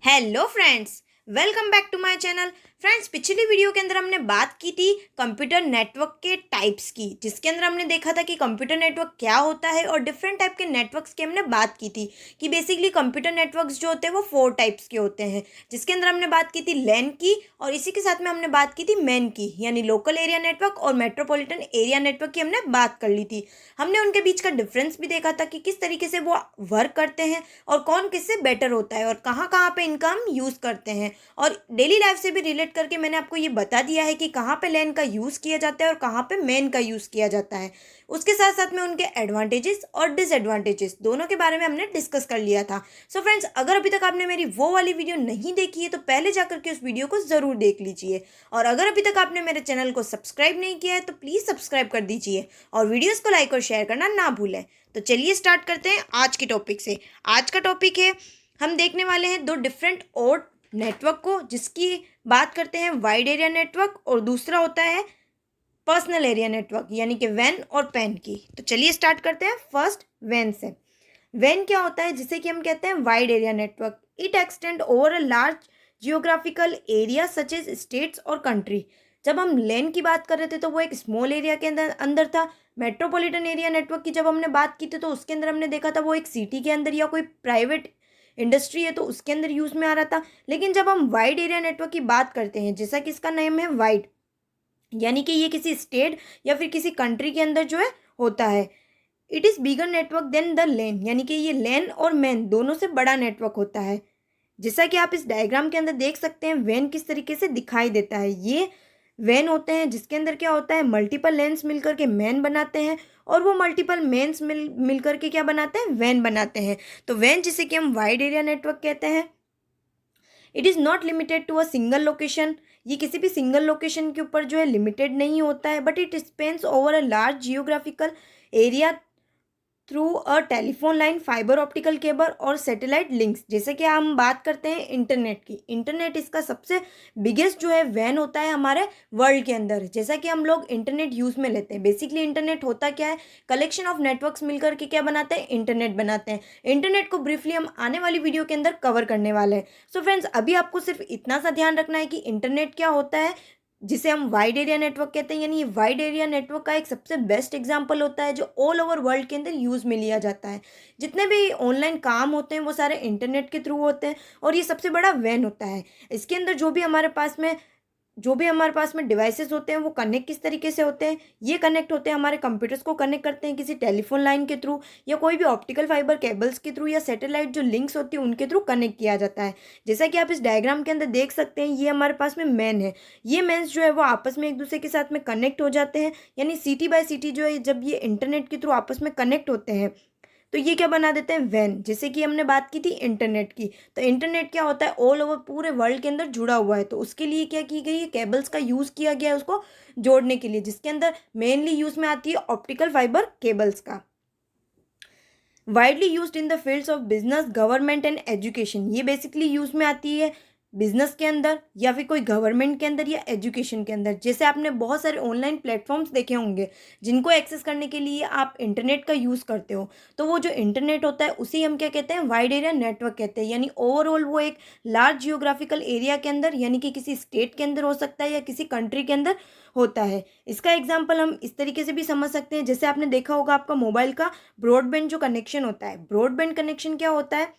Hello friends, welcome back to my channel. Friends, पिछली video के अंदर हमने बात की थी कंप्यूटर नेटवर्क के टाइप्स की, जिसके अंदर हमने देखा था कि कंप्यूटर नेटवर्क क्या होता है और डिफरेंट टाइप के नेटवर्क्स की हमने बात की थी कि बेसिकली कंप्यूटर नेटवर्क्स जो होते हैं वो 4 टाइप्स के होते हैं। जिसके अंदर हमने बात की थी लैन की और इसी के साथ में हमने बात की थी मैन की, यानी लोकल एरिया नेटवर्क और मेट्रोपॉलिटन एरिया नेटवर्क की हमने बात कर ली थी। हमने उनके बीच का डिफरेंस भी देखा था कि किस तरीके से वो वर्क करते हैं और कौन किससे बेटर होता है और कहाँ कहाँ पे इनका हम यूज़ करते हैं। और डेली लाइफ से भी रिलेट करके मैंने आपको ये बता दिया है कि कहाँ पे लैन का यूज़ किया जाता है और कहाँ पे मैन का यूज़ किया जाता है। उसके साथ साथ में उनके एडवांटेजेस और डिसएडवांटेजेस दोनों के बारे में हमने डिस्कस कर लिया था। सो फ्रेंड्स, अगर अभी तक आपने मेरी वो वाली वीडियो नहीं देखी है तो पहले जाकर के उस वीडियो को ज़रूर देख लीजिए। और अगर अभी तक आपने मेरे चैनल को सब्सक्राइब नहीं किया है तो प्लीज़ सब्सक्राइब कर दीजिए और वीडियोज़ को लाइक और शेयर करना ना भूलें। तो चलिए स्टार्ट करते हैं आज के टॉपिक से। आज का टॉपिक है, हम देखने वाले हैं दो डिफरेंट और नेटवर्क को, जिसकी बात करते हैं वाइड एरिया नेटवर्क और दूसरा होता है पर्सनल एरिया नेटवर्क, यानी कि वैन और पैन की। तो चलिए स्टार्ट करते हैं फर्स्ट वैन से। वैन क्या होता है, जिसे कि हम कहते हैं wide area network. It extend over a large geographical area such as states और कंट्री। जब हम लैन की बात कर रहे थे तो वो एक स्मॉल एरिया के अंदर अंदर था। मेट्रोपॉलिटन एरिया नेटवर्क की जब हमने बात की थी तो उसके अंदर हमने देखा था वो एक सिटी के अंदर या कोई प्राइवेट इंडस्ट्री है तो उसके अंदर यूज़ में आ रहा था। लेकिन जब हम वाइड एरिया नेटवर्क की बात करते हैं, जैसा कि इसका नेम है वाइड, यानी कि ये किसी स्टेट या फिर किसी कंट्री के अंदर जो है होता है। It is bigger network than the LAN, यानी कि ये लैन और मैन दोनों से बड़ा नेटवर्क होता है। जैसा कि आप इस डायग्राम के अंदर देख सकते हैं वैन किस तरीके से दिखाई देता है। ये वैन होते हैं जिसके अंदर क्या होता है, मल्टीपल लेंस मिलकर के मैन बनाते हैं और वो मल्टीपल मेन्स मिलकर के क्या बनाते हैं, वैन बनाते हैं। तो वैन, जिसे कि हम वाइड एरिया नेटवर्क कहते हैं, it is not limited to a single location. ये किसी भी सिंगल लोकेशन के ऊपर जो है लिमिटेड नहीं होता है, but it Spence over a large geographical area through a telephone line, fibre optical cable और सैटेलाइट लिंक्स। जैसे कि हम बात करते हैं इंटरनेट की, इंटरनेट इसका सबसे बिगेस्ट जो है वैन होता है हमारे वर्ल्ड के अंदर। जैसा कि हम लोग इंटरनेट यूज़ में लेते हैं, बेसिकली इंटरनेट होता क्या है, कलेक्शन ऑफ नेटवर्क्स मिलकर के क्या बनाते हैं, इंटरनेट बनाते हैं। इंटरनेट को ब्रीफली हम आने वाली वीडियो के अंदर कवर करने वाले हैं। सो फ्रेंड्स, अभी आपको सिर्फ इतना सा ध्यान रखना है कि इंटरनेट क्या होता है, जिसे हम वाइड एरिया नेटवर्क कहते हैं। यानी ये वाइड एरिया नेटवर्क का एक सबसे बेस्ट एग्जांपल होता है जो ऑल ओवर वर्ल्ड के अंदर यूज़ में लिया जाता है। जितने भी ऑनलाइन काम होते हैं वो सारे इंटरनेट के थ्रू होते हैं और ये सबसे बड़ा वैन होता है। इसके अंदर जो भी हमारे पास में डिवाइसेस होते हैं वो कनेक्ट किस तरीके से होते हैं, ये कनेक्ट होते हैं, हमारे कंप्यूटर्स को कनेक्ट करते हैं किसी टेलीफोन लाइन के थ्रू या कोई भी ऑप्टिकल फाइबर केबल्स के थ्रू या सैटेलाइट जो लिंक्स होती है उनके थ्रू कनेक्ट किया जाता है। जैसा कि आप इस डायग्राम के अंदर देख सकते हैं, ये हमारे पास में मैन है। ये मैन्स जो है वो आपस में एक दूसरे के साथ में कनेक्ट हो जाते हैं, यानी सिटी बाय सिटी जो है जब ये इंटरनेट के थ्रू आपस में कनेक्ट होते हैं तो ये क्या बना देते हैं, वैन। जैसे कि हमने बात की थी इंटरनेट की, तो इंटरनेट क्या होता है, ऑल ओवर पूरे वर्ल्ड के अंदर जुड़ा हुआ है। तो उसके लिए क्या की गई है, केबल्स का यूज़ किया गया है उसको जोड़ने के लिए, जिसके अंदर मेनली यूज़ में आती है ऑप्टिकल फाइबर केबल्स का। Widely used in the fields of business, government and education. ये बेसिकली यूज़ में आती है बिजनेस के अंदर या फिर कोई गवर्नमेंट के अंदर या एजुकेशन के अंदर। जैसे आपने बहुत सारे ऑनलाइन प्लेटफॉर्म्स देखे होंगे जिनको एक्सेस करने के लिए आप इंटरनेट का यूज़ करते हो, तो वो जो इंटरनेट होता है उसी हम क्या कहते हैं, वाइड एरिया नेटवर्क कहते हैं। यानी ओवरऑल वो एक लार्ज जियोग्राफिकल एरिया के अंदर, यानी कि किसी स्टेट के अंदर हो सकता है या किसी कंट्री के अंदर होता है। इसका एग्जाम्पल हम इस तरीके से भी समझ सकते हैं, जैसे आपने देखा होगा आपका मोबाइल का ब्रॉडबैंड जो कनेक्शन होता है, ब्रॉडबैंड कनेक्शन क्या होता है,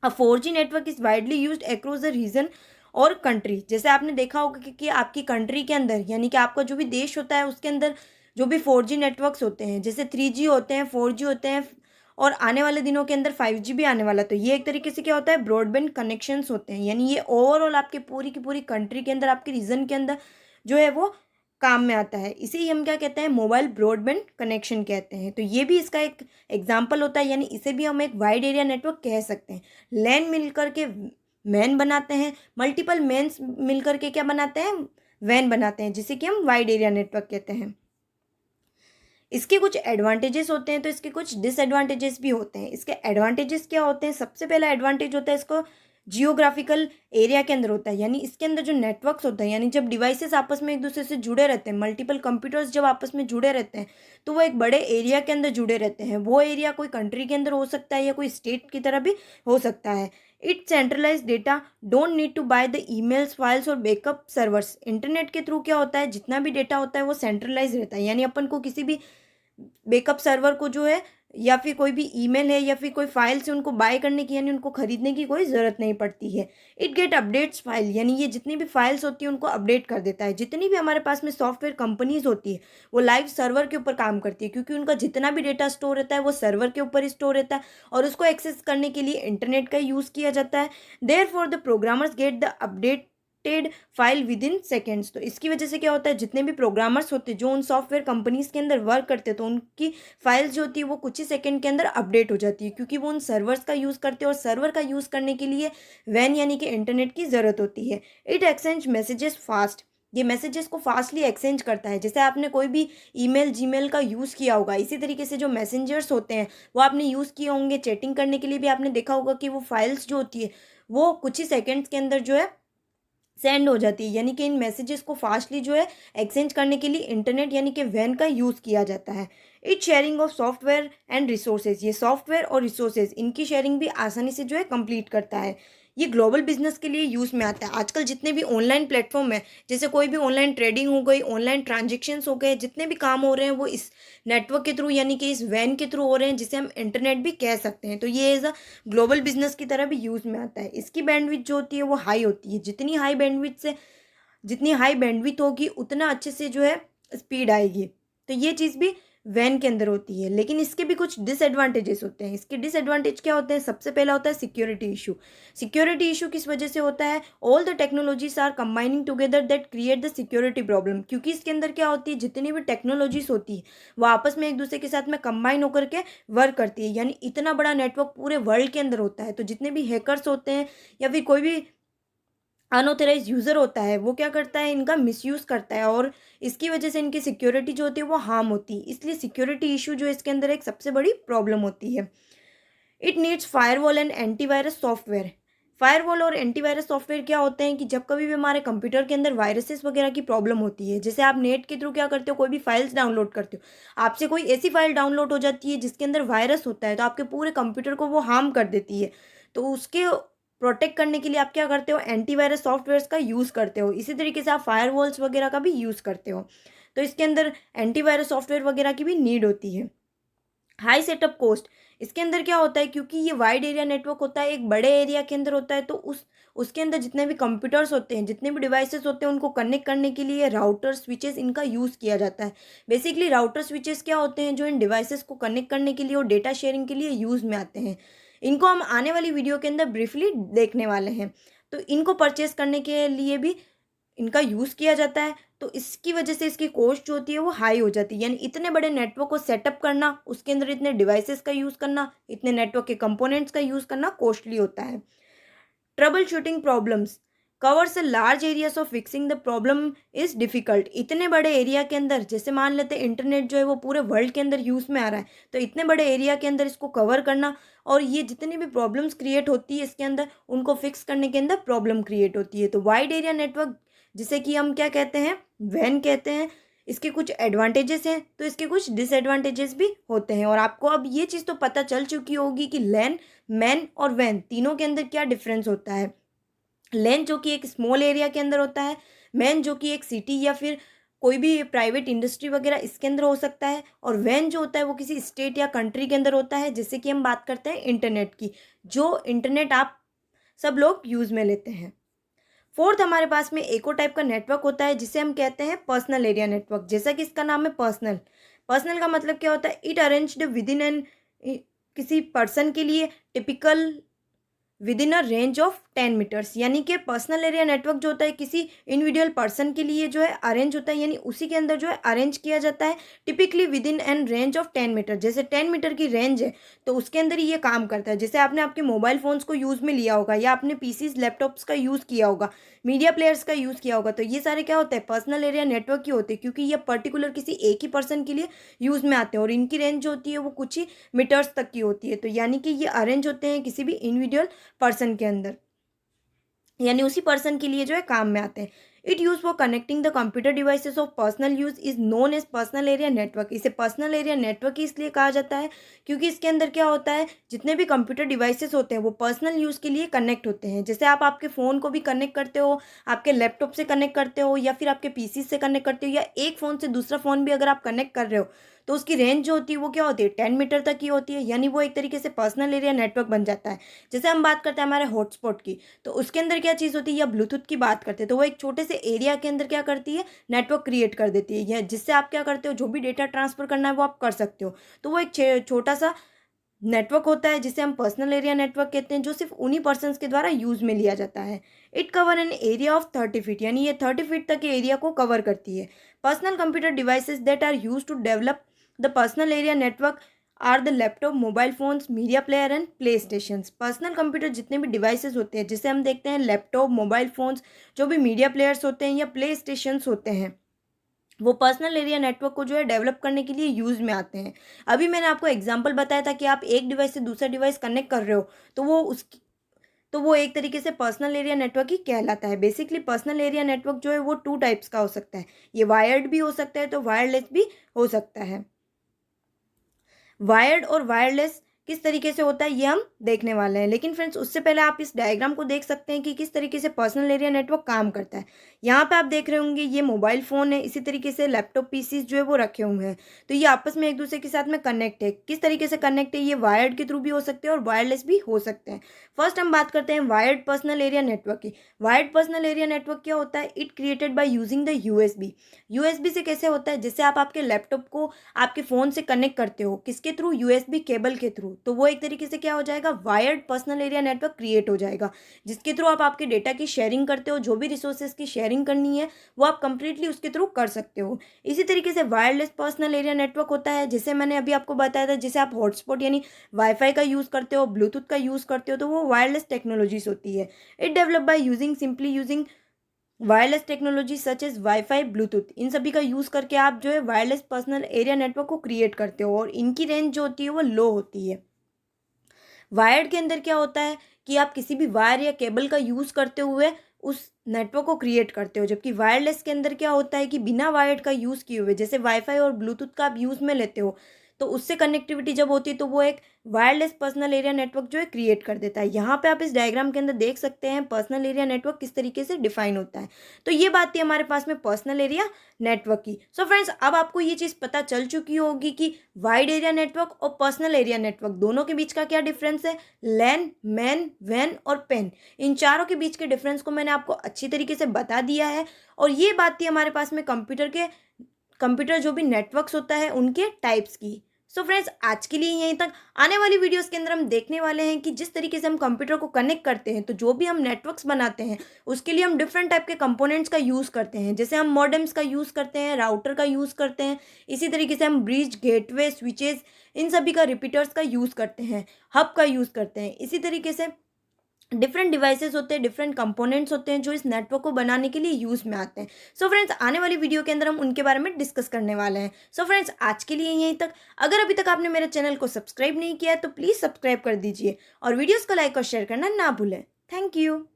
a 4G network is widely used across the region और कंट्री। जैसे आपने देखा होगा कि आपकी कंट्री के अंदर, यानी कि आपका जो भी देश होता है उसके अंदर जो भी 4G नेटवर्क्स होते हैं, जैसे 3G होते हैं, 4G होते हैं और आने वाले दिनों के अंदर 5G भी आने वाला। तो ये एक तरीके से क्या होता है, ब्रॉडबैंड कनेक्शंस होते हैं। यानी ये ओवरऑल आपके पूरी की पूरी कंट्री के अंदर, आपके रीजन के अंदर जो है वो काम में आता है। इसे ही हम क्या कहते हैं, मोबाइल ब्रॉडबैंड कनेक्शन कहते हैं। तो ये भी इसका एक एग्जाम्पल होता है, यानी इसे भी हम एक वाइड एरिया नेटवर्क कह सकते हैं। लैन मिलकर के मैन बनाते हैं, मल्टीपल मैन्स मिलकर के क्या बनाते हैं, वैन बनाते हैं, जिसे कि हम वाइड एरिया नेटवर्क कहते हैं। इसके कुछ एडवांटेजेस होते हैं तो इसके कुछ डिसएडवांटेजेस भी होते हैं। इसके एडवांटेजेस क्या होते हैं, सबसे पहला एडवांटेज होता है इसको जियोग्राफिकल एरिया के अंदर होता है। यानी इसके अंदर जो नेटवर्क्स होते हैं, यानी जब डिवाइसेस आपस में एक दूसरे से जुड़े रहते हैं, मल्टीपल कंप्यूटर्स जब आपस में जुड़े रहते हैं तो वो एक बड़े एरिया के अंदर जुड़े रहते हैं। वो एरिया कोई कंट्री के अंदर हो सकता है या कोई स्टेट की तरह भी हो सकता है। It centralize data, don't need to buy the emails, files और बैकअप सर्वर्स। इंटरनेट के थ्रू क्या होता है, जितना भी डेटा होता है वो सेंट्रलाइज रहता है, यानी अपन को किसी भी बैकअप सर्वर को जो है या फिर कोई भी ईमेल है या फिर कोई फाइल से उनको बाय करने की यानी उनको खरीदने की कोई ज़रूरत नहीं पड़ती है। इट गेट अपडेट्स फाइल, यानी ये जितनी भी फाइल्स होती है उनको अपडेट कर देता है। जितनी भी हमारे पास में सॉफ्टवेयर कंपनीज होती है वो लाइव सर्वर के ऊपर काम करती है, क्योंकि उनका जितना भी डेटा स्टोर रहता है वो सर्वर के ऊपर ही स्टोर रहता है और उसको एक्सेस करने के लिए इंटरनेट का यूज़ किया जाता है। Therefore the programmers get the update file within seconds. तो इसकी वजह से क्या होता है, जितने भी प्रोग्रामर्स होते हैं जो उन सॉफ्टवेयर कंपनीज के अंदर वर्क करते हैं तो उनकी फाइल्स जो होती है वो कुछ ही सेकंड के अंदर अपडेट हो जाती है, क्योंकि वो उन सर्वर्स का यूज़ करते हैं और सर्वर का यूज़ करने के लिए वैन यानी कि इंटरनेट की ज़रूरत होती है। इट एक्सचेंज मैसेजेस फास्ट, ये मैसेजेस को फास्टली एक्सचेंज करता है। जैसे आपने कोई भी ईमेल जीमेल का यूज़ किया होगा, इसी तरीके से जो मैसेंजर्स होते हैं वो आपने यूज़ किए होंगे। चैटिंग करने के लिए भी आपने देखा होगा कि वो फाइल्स जो होती है वो कुछ ही सेकेंड्स के अंदर जो है सेंड हो जाती है, यानी कि इन मैसेजेस को फास्टली जो है एक्सचेंज करने के लिए इंटरनेट यानी कि वैन का यूज़ किया जाता है। It sharing of software and resources, ये सॉफ्टवेयर और रिसोर्सेज इनकी शेयरिंग भी आसानी से जो है कंप्लीट करता है। ये ग्लोबल बिजनेस के लिए यूज़ में आता है। आजकल जितने भी ऑनलाइन प्लेटफॉर्म है, जैसे कोई भी ऑनलाइन ट्रेडिंग हो गई, ऑनलाइन ट्रांजेक्शन्स हो गए, जितने भी काम हो रहे हैं वो इस नेटवर्क के थ्रू यानी कि इस वैन के थ्रू हो रहे हैं, जिसे हम इंटरनेट भी कह सकते हैं। तो ये एज अ ग्लोबल बिजनेस की तरह भी यूज़ में आता है। इसकी बैंडविड्थ जो होती है वो हाई होती है, जितनी हाई बैंडविड्थ होगी उतना अच्छे से जो है स्पीड आएगी। तो ये चीज़ भी वैन के अंदर होती है। लेकिन इसके भी कुछ डिसएडवांटेजेस होते हैं। इसके डिसएडवांटेज क्या होते हैं, सबसे पहला होता है सिक्योरिटी इशू। सिक्योरिटी इशू किस वजह से होता है, all the technologies are combining together that create the security problem. क्योंकि इसके अंदर क्या होती है, जितनी भी टेक्नोलॉजीज होती है वो आपस में एक दूसरे के साथ में कंबाइन होकर के वर्क करती है, यानी इतना बड़ा नेटवर्क पूरे वर्ल्ड के अंदर होता है। तो जितने भी हैकर्स होते हैं या फिर कोई भी अनऑथराइज यूज़र होता है वो क्या करता है, इनका मिसयूज़ करता है और इसकी वजह से इनकी सिक्योरिटी जो होती है वो हार्म होती है। इसलिए सिक्योरिटी इशू जो इसके अंदर एक सबसे बड़ी प्रॉब्लम होती है। It needs firewall and antivirus software. Firewall और एंटीवायरस सॉफ्टवेयर क्या होते हैं कि जब कभी भी हमारे कंप्यूटर के अंदर वायरसेस वगैरह की प्रॉब्लम होती है, जैसे आप नेट के थ्रू क्या करते हो, कोई भी फाइल्स डाउनलोड करते हो, आपसे कोई ऐसी फाइल डाउनलोड हो जाती है जिसके अंदर वायरस होता है, तो आपके पूरे कंप्यूटर को वो हार्म कर देती है। तो उसके प्रोटेक्ट करने के लिए आप क्या करते हो, एंटीवायरस सॉफ्टवेयर्स का यूज़ करते हो। इसी तरीके से आप फायरवॉल्स वगैरह का भी यूज़ करते हो। तो इसके अंदर एंटीवायरस सॉफ्टवेयर वगैरह की भी नीड होती है। हाई सेटअप कॉस्ट, इसके अंदर क्या होता है, क्योंकि ये वाइड एरिया नेटवर्क होता है, एक बड़े एरिया के अंदर होता है, तो उसके अंदर जितने भी कंप्यूटर्स होते हैं, जितने भी डिवाइसेस होते हैं, उनको कनेक्ट करने के लिए राउटर स्विचेस इनका यूज़ किया जाता है। बेसिकली राउटर स्विचेस क्या होते हैं, जो इन डिवाइसेस को कनेक्ट करने के लिए और डेटा शेयरिंग के लिए यूज़ में आते हैं। इनको हम आने वाली वीडियो के अंदर ब्रीफली देखने वाले हैं। तो इनको परचेस करने के लिए भी इनका यूज़ किया जाता है। तो इसकी वजह से इसकी कॉस्ट जो होती है वो हाई हो जाती है, यानी इतने बड़े नेटवर्क को सेटअप करना, उसके अंदर इतने डिवाइसेस का यूज़ करना, इतने नेटवर्क के कंपोनेंट्स का यूज़ करना कॉस्टली होता है। Trouble shooting problems covers a large areas of fixing the problem is difficult. इतने बड़े एरिया के अंदर, जैसे मान लेते हैं इंटरनेट जो है वो पूरे वर्ल्ड के अंदर यूज़ में आ रहा है, तो इतने बड़े एरिया के अंदर इसको कवर करना और ये जितनी भी प्रॉब्लम्स क्रिएट होती है इसके अंदर, उनको फिक्स करने के अंदर प्रॉब्लम क्रिएट होती है। तो वाइड एरिया नेटवर्क जिसे कि हम क्या कहते हैं, वैन कहते हैं, इसके कुछ एडवांटेजेस हैं तो इसके कुछ डिसएडवांटेजेस भी होते हैं। और आपको अब ये चीज़ तो पता चल चुकी होगी कि लैन, मैन और वैन तीनों के अंदर क्या डिफरेंस होता है। लैन जो कि एक स्मॉल एरिया के अंदर होता है, मैन जो कि एक सिटी या फिर कोई भी प्राइवेट इंडस्ट्री वगैरह इसके अंदर हो सकता है, और वैन जो होता है वो किसी स्टेट या कंट्री के अंदर होता है। जैसे कि हम बात करते हैं इंटरनेट की, जो इंटरनेट आप सब लोग यूज़ में लेते हैं। फोर्थ, हमारे पास में एक और टाइप का नेटवर्क होता है जिसे हम कहते हैं पर्सनल एरिया नेटवर्क। जैसा कि इसका नाम है पर्सनल। पर्सनल का मतलब क्या होता है, it arranged within an, किसी पर्सन के लिए typical within a range of 10 metres. यानी कि पर्सनल एरिया नेटवर्क जो होता है किसी इंडिविजुअल पर्सन के लिए जो है अरेंज होता है, यानी उसी के अंदर जो है अरेंज किया जाता है typically within an range of 10 metre. जैसे 10 मीटर की रेंज है तो उसके अंदर ही ये काम करता है। जैसे आपने आपके मोबाइल फ़ोन्स को यूज़ में लिया होगा या आपने पीसीज लैपटॉप्स का यूज़ किया होगा, मीडिया प्लेयर्स का यूज़ किया होगा, तो ये सारे क्या होते हैं, पर्सनल एरिया नेटवर्क ही होते हैं, क्योंकि ये पर्टिकुलर किसी एक ही पर्सन के लिए यूज़ में आते हैं और इनकी रेंज जो होती है वो कुछ ही मीटर्स तक की होती है। तो यानी कि ये अरेंज होते हैं किसी भी इंडिविजुअल पर्सन के अंदर। यानी उसी पर्सन के लिए जो है काम में आते हैं। It use for connecting the computer devices of personal use is known as personal area network. इसे पर्सनल एरिया नेटवर्क ही इसलिए कहा जाता है क्योंकि इसके अंदर क्या होता है, जितने भी कंप्यूटर डिवाइसेस होते हैं वो पर्सनल यूज़ के लिए कनेक्ट होते हैं। जैसे आप आपके फ़ोन को भी कनेक्ट करते हो, आपके लैपटॉप से कनेक्ट करते हो, या फिर आपके पीसी से कनेक्ट करते हो, या एक फ़ोन से दूसरा फ़ोन भी अगर आप कनेक्ट कर रहे हो तो उसकी रेंज जो होती है वो क्या होती है, 10 मीटर तक ही होती है। यानी वो एक तरीके से पर्सनल एरिया नेटवर्क बन जाता है। जैसे हम बात करते हैं हमारे हॉटस्पॉट की, तो उसके अंदर क्या चीज़ होती है, या ब्लूटूथ की बात करते हैं तो वो एक छोटे से एरिया के अंदर क्या करती है, नेटवर्क क्रिएट कर देती है, या जिससे आप क्या करते हो, जो भी डेटा ट्रांसफ़र करना है वो आप कर सकते हो। तो वो एक छोटा सा नेटवर्क होता है जिसे हम पर्सनल एरिया नेटवर्क कहते हैं, जो सिर्फ उन्हीं पर्सन्स के द्वारा यूज़ में लिया जाता है। It cover an area of 30 feet, यानी ये 30 फीट तक के एरिया को कवर करती है। Personal computer devices that are use to develop the personal area network are the laptop, mobile phones, media player and play station. Personal computer जितने भी devices होते हैं, जिसे हम देखते हैं लैपटॉप, मोबाइल फोन्स, जो भी मीडिया प्लेयर्स होते हैं या प्ले स्टेशंस होते हैं, वो पर्सनल एरिया नेटवर्क को जो है डेवलप करने के लिए यूज़ में आते हैं। अभी मैंने आपको एग्जांपल बताया था कि आप एक डिवाइस से दूसरा डिवाइस कनेक्ट कर रहे हो तो वो एक तरीके से पर्सनल एरिया नेटवर्क ही कहलाता है। बेसिकली पर्सनल एरिया नेटवर्क जो है वो 2 टाइप्स का हो सकता है। ये वायर्ड भी हो सकता है तो वायरलेस भी हो सकता है। वायर्ड और वायरलेस किस तरीके से होता है ये हम देखने वाले हैं, लेकिन फ्रेंड्स उससे पहले आप इस डायग्राम को देख सकते हैं कि किस तरीके से पर्सनल एरिया नेटवर्क काम करता है। यहाँ पे आप देख रहे होंगे ये मोबाइल फ़ोन है, इसी तरीके से लैपटॉप पीसीज जो है वो रखे हुए हैं, तो ये आपस में एक दूसरे के साथ में कनेक्ट है। किस तरीके से कनेक्ट है, ये वायर्ड के थ्रू भी हो सकते हैं और वायरलेस भी हो सकते हैं। फर्स्ट हम बात करते हैं वायर्ड पर्सनल एरिया नेटवर्क की। वायर्ड पर्सनल एरिया नेटवर्क क्या होता है, it created by using the USB. USB से कैसे होता है, जैसे आप आपके लैपटॉप को आपके फ़ोन से कनेक्ट करते हो, किसके थ्रू, यूएसबी केबल के थ्रू, तो वो एक तरीके से क्या हो जाएगा, wired personal area network create हो जाएगा, जिसके थ्रू आप आपके डेटा की शेयरिंग करते हो। जो भी रिसोर्सेज की शेयरिंग करनी है वो आप कंप्लीटली उसके थ्रू कर सकते हो। इसी तरीके से वायरलेस पर्सनल एरिया नेटवर्क होता है, जैसे मैंने अभी आपको बताया था, जैसे आप हॉटस्पॉट यानी वाईफाई का यूज़ करते हो, ब्लूटूथ का यूज़ करते हो, तो वो वायरलेस टेक्नोलॉजीज होती है। It develop by using simply using wireless technology such as wifi, Bluetooth, इन सभी का यूज़ करके आप जो है वायरलेस पर्सनल एरिया नेटवर्क को क्रिएट करते हो, और इनकी रेंज जो होती है वो लो होती है। वायर्ड के अंदर क्या होता है कि आप किसी भी वायर या केबल का यूज़ करते हुए उस नेटवर्क को क्रिएट करते हो, जबकि वायरलेस के अंदर क्या होता है कि बिना वायर्ड का यूज़ किए हुए, जैसे वाईफाई और ब्लूटूथ का आप यूज़ में लेते हो, तो उससे कनेक्टिविटी जब होती है तो वो एक वायरलेस पर्सनल एरिया नेटवर्क जो है क्रिएट कर देता है। यहाँ पे आप इस डायग्राम के अंदर देख सकते हैं पर्सनल एरिया नेटवर्क किस तरीके से डिफाइन होता है। तो ये बात थी हमारे पास में पर्सनल एरिया नेटवर्क की। सो फ्रेंड्स, अब आपको ये चीज़ पता चल चुकी होगी कि वाइड एरिया नेटवर्क और पर्सनल एरिया नेटवर्क दोनों के बीच का क्या डिफरेंस है। लैन, मैन, वैन और पेन, इन चारों के बीच के डिफरेंस को मैंने आपको अच्छी तरीके से बता दिया है। और ये बात थी हमारे पास में कंप्यूटर जो भी नेटवर्क्स होता है उनके टाइप्स की। सो फ्रेंड्स, आज के लिए यहीं तक। आने वाली वीडियोस के अंदर हम देखने वाले हैं कि जिस तरीके से हम कंप्यूटर को कनेक्ट करते हैं, तो जो भी हम नेटवर्क्स बनाते हैं उसके लिए हम डिफरेंट टाइप के कंपोनेंट्स का यूज़ करते हैं। जैसे हम मॉडेम्स का यूज़ करते हैं, राउटर का यूज़ करते हैं, इसी तरीके से हम ब्रिज, गेटवे, स्विचेस, इन सभी का, रिपीटर्स का यूज़ करते हैं, हब का यूज़ करते हैं। इसी तरीके से डिफरेंट डिवाइसेस होते हैं, डिफरेंट कंपोनेंट्स होते हैं जो इस नेटवर्क को बनाने के लिए यूज़ में आते हैं। सो फ्रेंड्स, आने वाली वीडियो के अंदर हम उनके बारे में डिस्कस करने वाले हैं। सो फ्रेंड्स, आज के लिए यहीं तक। अगर अभी तक आपने मेरे चैनल को सब्सक्राइब नहीं किया है तो प्लीज़ सब्सक्राइब कर दीजिए और वीडियोज़ को लाइक और शेयर करना ना भूलें। Thank you.